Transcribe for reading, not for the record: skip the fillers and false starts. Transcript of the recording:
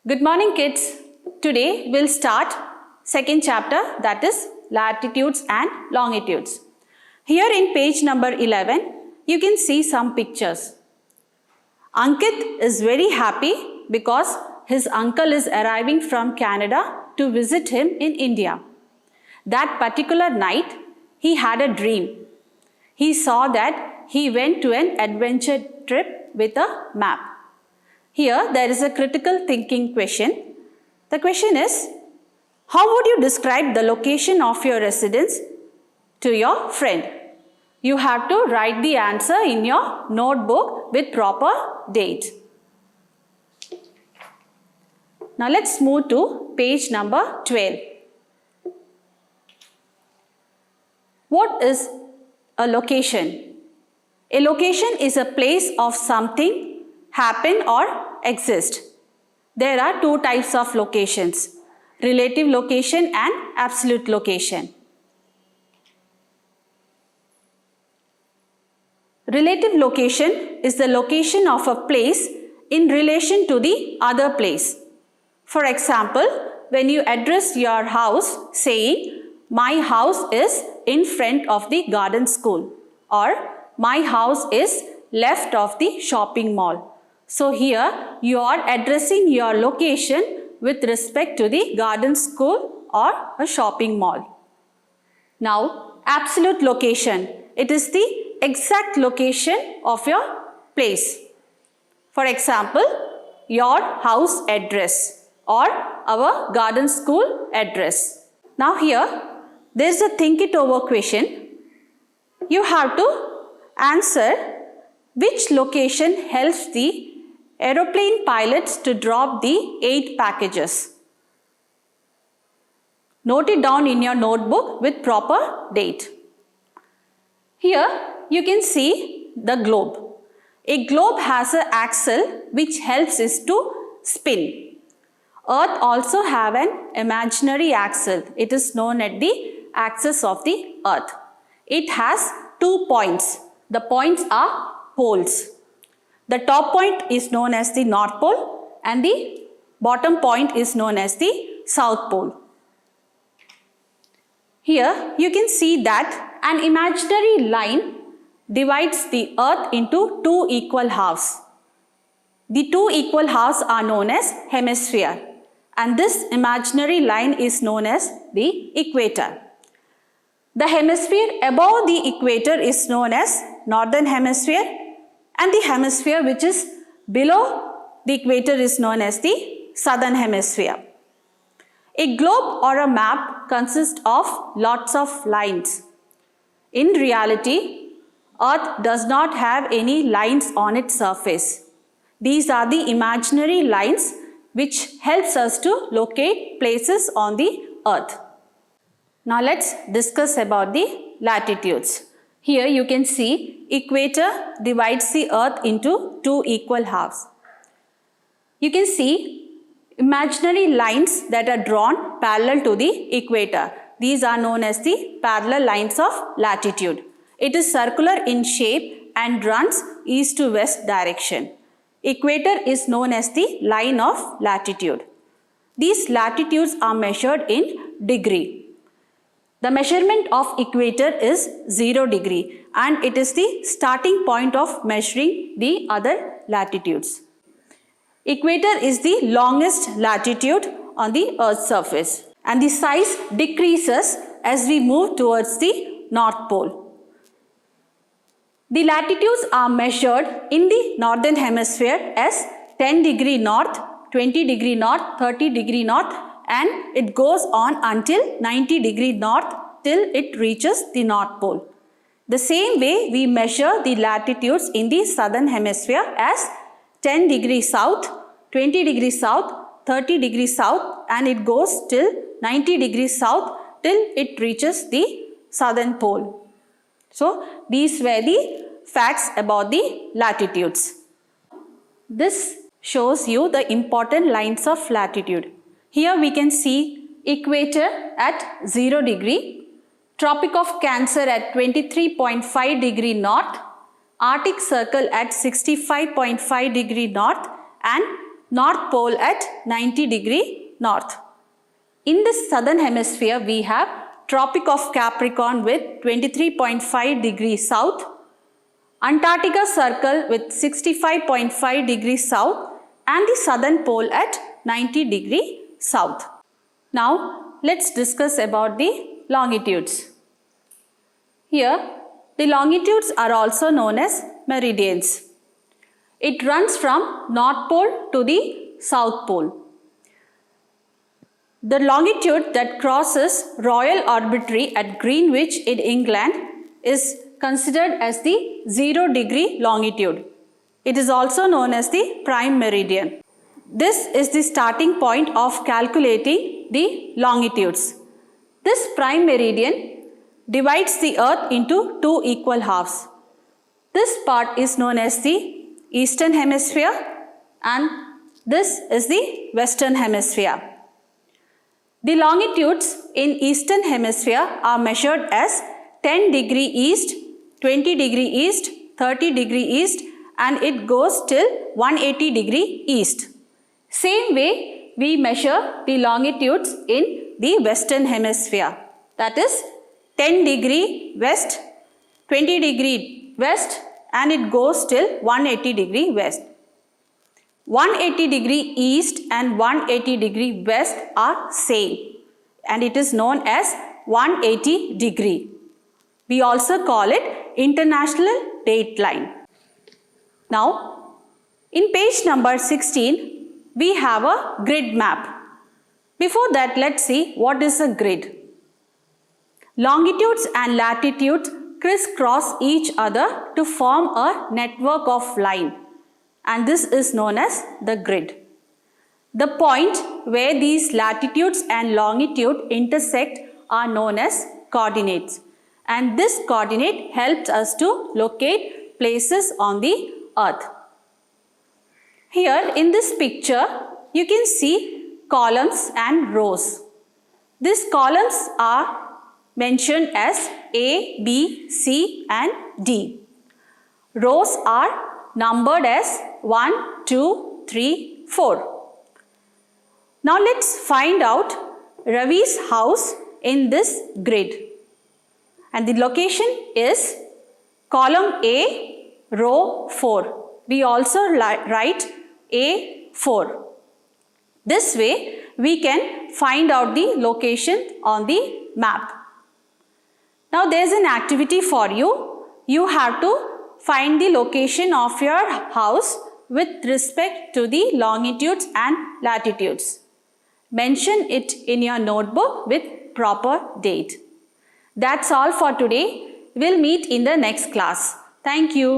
Good morning, kids. Today we'll start second chapter, that is latitudes and longitudes. Here in page number 11, you can see some pictures. Ankit is very happy because his uncle is arriving from Canada to visit him in India. That particular night, he had a dream. He saw that he went to an adventure trip with a map. Here there is a critical thinking question. The question is, how would you describe the location of your residence to your friend? You have to write the answer in your notebook with proper date. Now let's move to page number 12. What is a location? A location is a place of something happen or exist. There are two types of locations, relative location and absolute location. Relative location is the location of a place in relation to the other place. For example, when you address your house saying, my house is in front of the garden school, or my house is left of the shopping mall. So here you are addressing your location with respect to the garden school or a shopping mall. Now, absolute location. It is the exact location of your place. For example, your house address or our garden school address. Now here, there is a think it over question. You have to answer which location helps the aeroplane pilots to drop the 8 packages. Note it down in your notebook with proper date. Here you can see the globe. A globe has an axle which helps it to spin. Earth also have an imaginary axle. It is known as the axis of the earth. It has 2 points. The points are poles. The top point is known as the North Pole and the bottom point is known as the South Pole. Here you can see that an imaginary line divides the earth into 2 equal halves. The 2 equal halves are known as hemisphere, and this imaginary line is known as the equator. The hemisphere above the equator is known as northern hemisphere, and the hemisphere which is below the equator is known as the southern hemisphere. A globe or a map consists of lots of lines. In reality, Earth does not have any lines on its surface. These are the imaginary lines which helps us to locate places on the Earth. Now let's discuss about the latitudes. Here you can see equator divides the earth into 2 equal halves. You can see imaginary lines that are drawn parallel to the equator. These are known as the parallel lines of latitude. It is circular in shape and runs east to west direction. Equator is known as the line of latitude. These latitudes are measured in degree. The measurement of equator is 0 degree and it is the starting point of measuring the other latitudes. Equator is the longest latitude on the Earth's surface and the size decreases as we move towards the North Pole. The latitudes are measured in the northern hemisphere as 10 degree north, 20 degree north, 30 degree north, and it goes on until 90 degree north till it reaches the North Pole. The same way we measure the latitudes in the southern hemisphere as 10 degree south, 20 degree south, 30 degree south, and it goes till 90 degrees south till it reaches the southern pole. So these were the facts about the latitudes. This shows you the important lines of latitude. Here we can see equator at 0 degree, Tropic of Cancer at 23.5 degree north, Arctic Circle at 65.5 degree north, and North Pole at 90 degree north. In the southern hemisphere, we have Tropic of Capricorn with 23.5 degrees south, Antarctica Circle with 65.5 degrees south, and the southern pole at 90 degree south. Now, let's discuss about the longitudes. Here, the longitudes are also known as meridians. It runs from North Pole to the South Pole. The longitude that crosses Royal Orbitary at Greenwich in England is considered as the 0 degree longitude. It is also known as the prime meridian. This is the starting point of calculating the longitudes. This prime meridian divides the earth into two equal halves. This part is known as the eastern hemisphere and this is the western hemisphere. The longitudes in eastern hemisphere are measured as 10 degree east, 20 degree east, 30 degree east, and it goes till 180 degree east. Same way we measure the longitudes in the western hemisphere. That is 10 degree west, 20 degree west, and it goes till 180 degree west. 180 degree east and 180 degree west are same and it is known as 180 degree. We also call it international dateline. Now, in page number 16, we have a grid map. Before that, let's see what is a grid. Longitudes and latitudes crisscross each other to form a network of line, and this is known as the grid. The point where these latitudes and longitude intersect are known as coordinates, and this coordinate helps us to locate places on the earth. Here in this picture, you can see columns and rows. These columns are mentioned as A, B, C and D. Rows are numbered as 1, 2, 3, 4. Now let's find out Ravi's house in this grid. And the location is column A, row 4. We also write A4. This way we can find out the location on the map. Now there is an activity for you. You have to find the location of your house with respect to the longitudes and latitudes. Mention it in your notebook with proper date. That's all for today. We'll meet in the next class. Thank you.